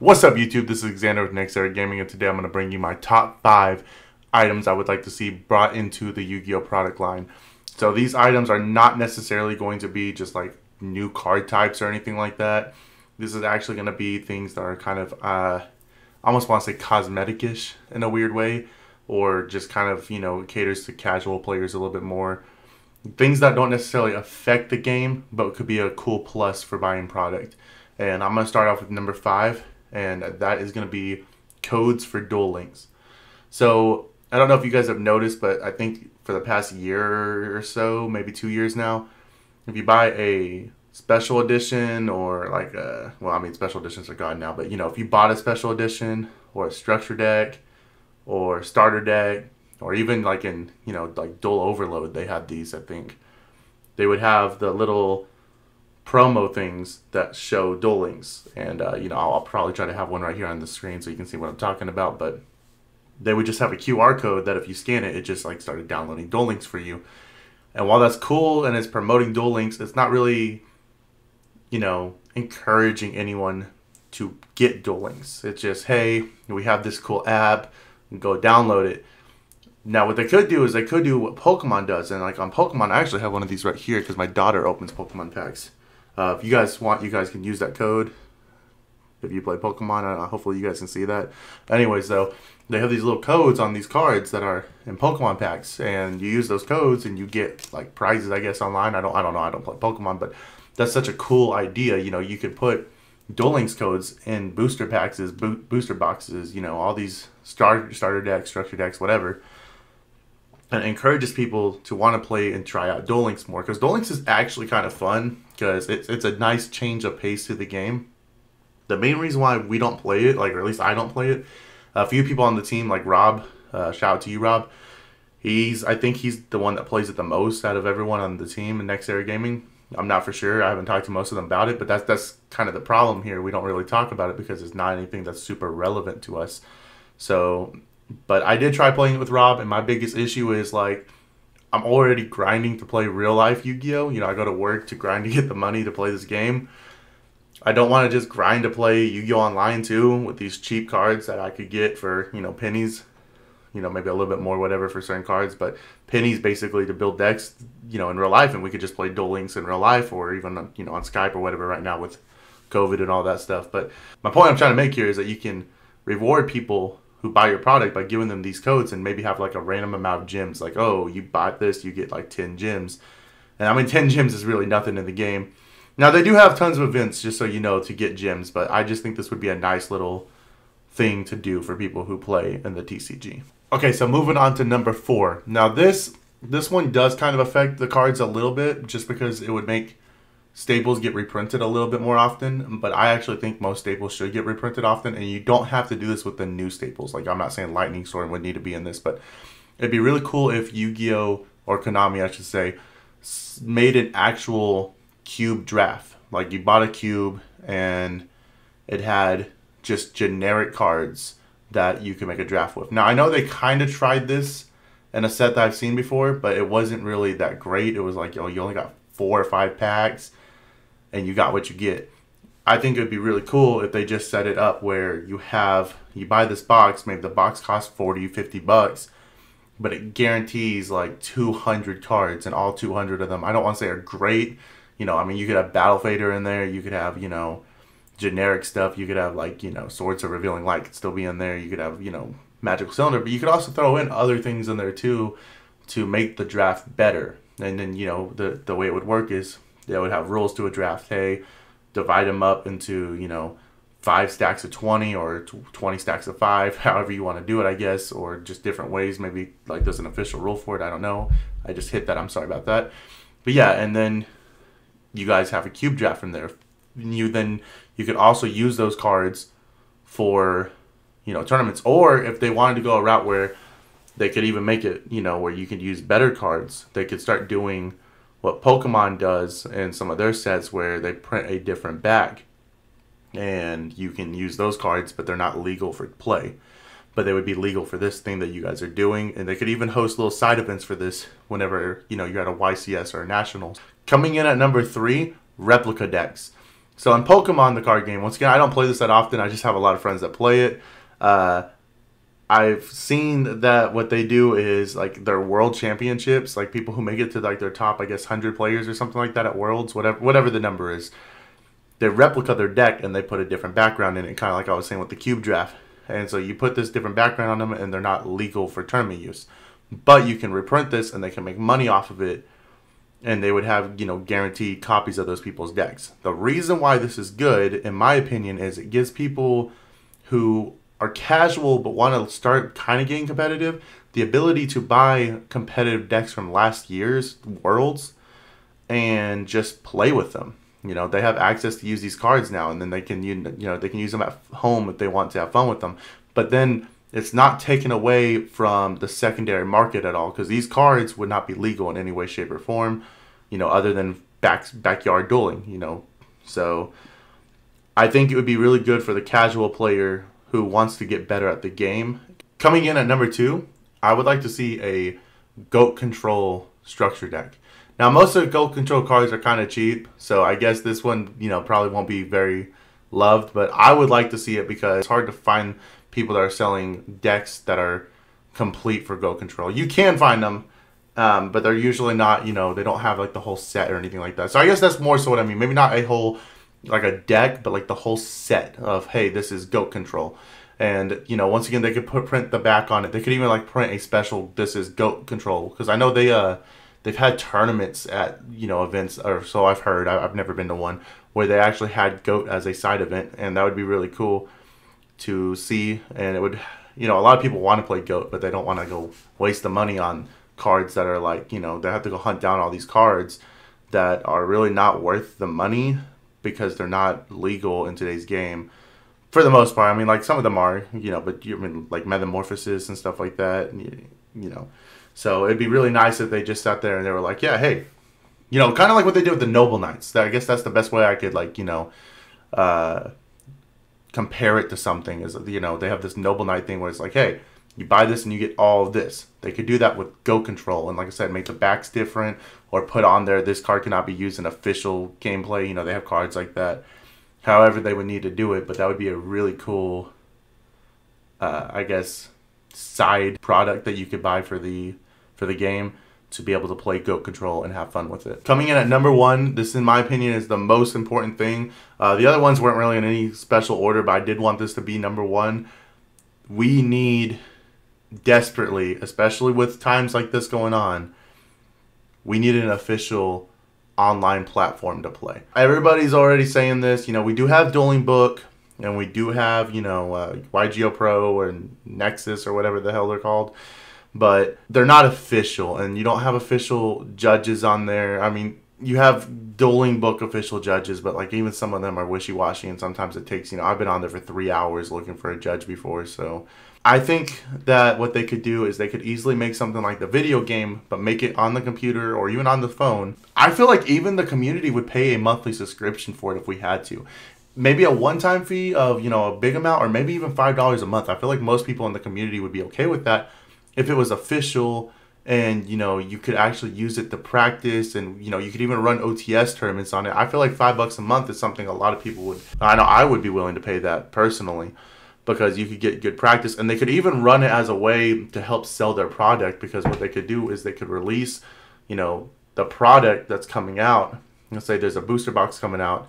What's up, YouTube? This is Xander with Xander Gaming, and today I'm going to bring you my top 5 items I would like to see brought into the Yu-Gi-Oh product line. So these items are not necessarily going to be just like new card types or anything like that. This is actually going to be things that are kind of, I almost want to say cosmetic-ish in a weird way, or just kind of, caters to casual players a little bit more. Things that don't necessarily affect the game, but could be a cool plus for buying product. And I'm going to start off with number 5. And that is going to be codes for Duel Links. So I don't know if you guys have noticed, but I think for the past year or so, maybe 2 years now, if you buy a special edition or like a, well, I mean, special editions are gone now, but if you bought a special edition or a structure deck or starter deck, or even like in, like Duel Overload, they had these, I think. They would have the little promo things that show Duel Links, and I'll probably try to have one right here on the screen so you can see what I'm talking about, but they would just have a QR code that if you scan it, it just like started downloading Duel Links for you. And while that's cool and it's promoting Duel Links, it's not really encouraging anyone to get Duel Links. It's just, hey, we have this cool app, go download it. Now what they could do is they could do what Pokemon does, and like on Pokemon, I actually have one of these right here because my daughter opens Pokemon packs. If you guys want, you guys can use that code if you play Pokemon. Hopefully you guys can see that. Anyways, though, they have these little codes on these cards that are in Pokemon packs, and you use those codes and you get like prizes, I guess, online. I don't know. I don't play Pokemon, but that's such a cool idea. You could put Duel Links codes in booster packs, booster boxes, all these starter decks, structure decks, whatever. And it encourages people to want to play and try out Duel Links more, because Duel Links is actually kind of fun because it's a nice change of pace to the game. The main reason why we don't play it, or at least I don't play it, a few people on the team, like Rob, shout out to you, Rob. I think he's the one that plays it the most out of everyone on the team in Xander Gaming. I'm not for sure. I haven't talked to most of them about it, but that's kind of the problem here. We don't really talk about it because it's not anything that's super relevant to us. So, but I did try playing it with Rob, and my biggest issue is like, I'm already grinding to play real life Yu-Gi-Oh! I go to work to grind to get the money to play this game. I don't want to just grind to play Yu-Gi-Oh! Online too with these cheap cards that I could get for, pennies. Maybe a little bit more, whatever, for certain cards, but pennies basically to build decks, in real life, and we could just play Duel Links in real life, or even, on Skype or whatever right now with COVID and all that stuff. But my point I'm trying to make here is that you can reward people who buy your product by giving them these codes and maybe have like a random amount of gems. Like, oh, you bought this, you get like 10 gems. And I mean, 10 gems is really nothing in the game. Now, they do have tons of events, just so you know, to get gems, but I just think this would be a nice little thing to do for people who play in the TCG. Okay, so moving on to number 4. Now, this one does kind of affect the cards a little bit, just because it would make staples get reprinted a little bit more often, but I actually think most staples should get reprinted often, and you don't have to do this with the new staples. Like, I'm not saying Lightning Sword would need to be in this, but it'd be really cool if Yu-Gi-Oh! Or Konami, I should say, made an actual cube draft. Like, you bought a cube, and it had just generic cards that you can make a draft with. Now, I know they kind of tried this in a set that I've seen before, but it wasn't really that great. It was like, you only got 4 or 5 packs, and you got what you get. I think it would be really cool if they just set it up where you buy this box, maybe the box costs 40, 50 bucks, but it guarantees like 200 cards, and all 200 of them, I don't want to say are great. I mean, you could have Battle Fader in there, you could have, generic stuff, you could have like, Swords of Revealing Light could still be in there, you could have, Magical Cylinder, but you could also throw in other things in there too to make the draft better. And then, the way it would work is they would have rules to a draft. Hey, divide them up into, 5 stacks of 20 or 20 stacks of 5, however you want to do it, I guess, or just different ways. Maybe like there's an official rule for it. I don't know. I just hit that. I'm sorry about that. But yeah, and then you guys have a cube draft from there. You could also use those cards for, tournaments. Or if they wanted to go a route where they could even make it, where you can use better cards. They could start doing what Pokemon does in some of their sets, where they print a different back. And you can use those cards, but they're not legal for play. But they would be legal for this thing that you guys are doing. And they could even host little side events for this whenever, you're at a YCS or a Nationals. Coming in at number 3, replica decks. So in Pokemon, the card game, once again, I don't play this that often. I just have a lot of friends that play it. I've seen that what they do is like their world championships, like people who make it to like their top, I guess, 100 players or something like that at Worlds, whatever the number is. They replica their deck and they put a different background in it, kind of like I was saying with the cube draft. And so you put this different background on them and they're not legal for tournament use. But you can reprint this and they can make money off of it. And they would have, you know, guaranteed copies of those people's decks. The reason why this is good, in my opinion, is it gives people who are casual but want to start kind of getting competitive the ability to buy competitive decks from last year's Worlds and just play with them. You know, they have access to use these cards now, and then they can, you know, they can use them at home if they want to have fun with them. But then it's not taken away from the secondary market at all, because these cards would not be legal in any way, shape, or form, you know, other than backyard dueling, you know. So I think it would be really good for the casual player who wants to get better at the game. Coming in at number 2, I would like to see a GOAT Control structure deck. Now, most of the GOAT Control cards are kind of cheap, so I guess this one, you know, probably won't be very loved, but I would like to see it because it's hard to find people that are selling decks that are complete for GOAT Control. You can find them, but they're usually not, you know, they don't have like the whole set or anything like that. So I guess that's more so what I mean. Maybe not a whole, like a deck, but like the whole set of, hey, this is GOAT Control. And, you know, once again, they could print the back on it. They could even like print a special, this is GOAT Control. Because I know they've had tournaments at, you know, events, or so I've heard. I've never been to one where they actually had GOAT as a side event, and that would be really cool to see. And it would, you know, a lot of people want to play GOAT, but they don't want to go waste the money on cards that are like, you know, they have to go hunt down all these cards that are really not worth the money because they're not legal in today's game. For the most part, I mean, like some of them are, you know, but you mean like metamorphosis and stuff like that, you know. So it'd be really nice if they just sat there and they were like, yeah, hey, you know, kind of like what they did with the Noble Knights. I guess that's the best way I could, like, you know, compare it to something. Is, you know, they have this Noble Knight thing where it's like, hey, you buy this and you get all of this. They could do that with GOAT Control. And like I said, make the backs different or put on there, this card cannot be used in official gameplay. You know, they have cards like that. However they would need to do it. But that would be a really cool, I guess, side product that you could buy for the game to be able to play GOAT Control and have fun with it. Coming in at number 1, this in my opinion is the most important thing. The other ones weren't really in any special order, but I did want this to be number 1. We need desperately, especially with times like this going on, we need an official online platform to play. Everybody's already saying this. You know, we do have Dueling Book, and we do have, you know, yugioh Pro or Nexus or whatever the hell they're called. But they're not official, and you don't have official judges on there. I mean, you have Dueling Book official judges, but like even some of them are wishy-washy, and sometimes it takes, you know, I've been on there for 3 hours looking for a judge before. So I think that what they could do is they could easily make something like the video game, but make it on the computer or even on the phone. I feel like even the community would pay a monthly subscription for it if we had to. Maybe a one-time fee of, you know, a big amount, or maybe even $5 a month. I feel like most people in the community would be okay with that if it was official, and, you know, you could actually use it to practice, and, you know, you could even run OTS tournaments on it. I feel like $5 a month is something a lot of people would, I know I would be willing to pay that personally, because you could get good practice, and they could even run it as a way to help sell their product, because what they could do is they could release, you know, the product that's coming out. Let's say there's a booster box coming out,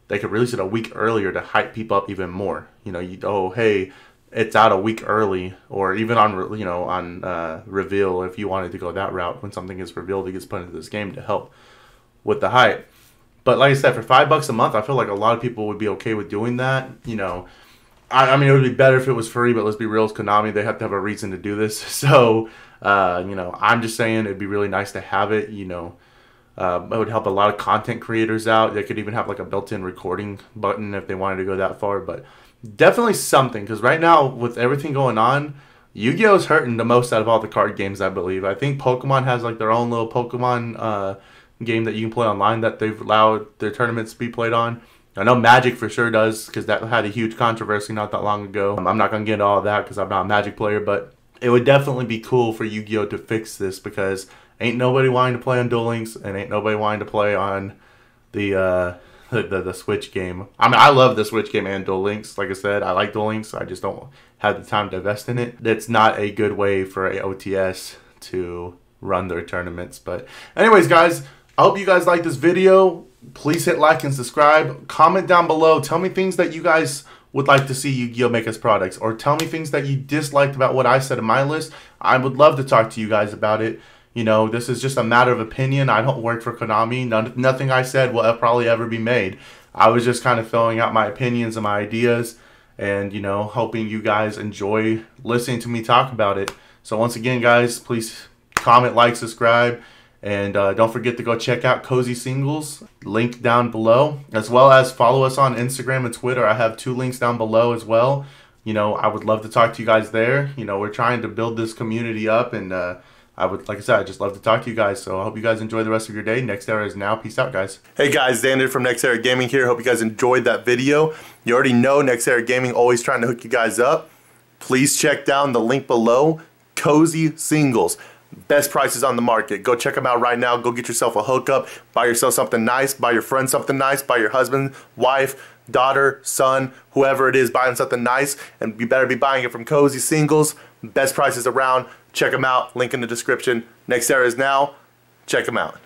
they could release it a week earlier to hype people up even more. You know, oh, hey, it's out a week early, or even on, you know, on reveal, if you wanted to go that route. When something is revealed, it gets put into this game to help with the hype. But like I said, for $5 a month, I feel like a lot of people would be okay with doing that. You know, I mean, it would be better if it was free, but let's be real, it's Konami. They have to have a reason to do this. So, you know, I'm just saying it'd be really nice to have it. You know, it would help a lot of content creators out. They could even have like a built-in recording button if they wanted to go that far. But definitely something, because right now with everything going on, Yu-Gi-Oh is hurting the most out of all the card games, I believe. I think Pokemon has like their own little Pokemon game that you can play online that they've allowed their tournaments to be played on. I know Magic for sure does, because that had a huge controversy not that long ago. I'm not going to get into all of that because I'm not a Magic player, but it would definitely be cool for Yu-Gi-Oh to fix this, because ain't nobody wanting to play on Duel Links, and ain't nobody wanting to play on the the Switch game. I mean, I love the Switch game and Duel Links. Like I said, I like Duel Links. I just don't have the time to invest in it. It's not a good way for a OTS to run their tournaments. But anyways, guys, I hope you guys like this video. Please hit like and subscribe. Comment down below. Tell me things that you guys would like to see Yu-Gi-Oh make as products, or tell me things that you disliked about what I said in my list. I would love to talk to you guys about it. You know, this is just a matter of opinion. I don't work for Konami. Nothing I said will probably ever be made. I was just kind of filling out my opinions and my ideas, and, you know, hoping you guys enjoy listening to me talk about it. So once again, guys, please comment, like, subscribe, and don't forget to go check out Cozy Singles, link down below, as well as follow us on Instagram and Twitter. I have 2 links down below as well. You know, I would love to talk to you guys there. You know, we're trying to build this community up, and I would, like I said, I'd just love to talk to you guys. So I hope you guys enjoy the rest of your day. Next Era is now. Peace out, guys. Hey guys, Xander from Next Era Gaming here. Hope you guys enjoyed that video. You already know Next Era Gaming always trying to hook you guys up. Please check down the link below. Cozy Singles. Best prices on the market. Go check them out right now. Go get yourself a hookup. Buy yourself something nice. Buy your friend something nice. Buy your husband, wife, daughter, son, whoever it is, buying something nice. And you better be buying it from Cozy Singles. Best prices around. Check them out. Link in the description. Next Era is now. Check them out.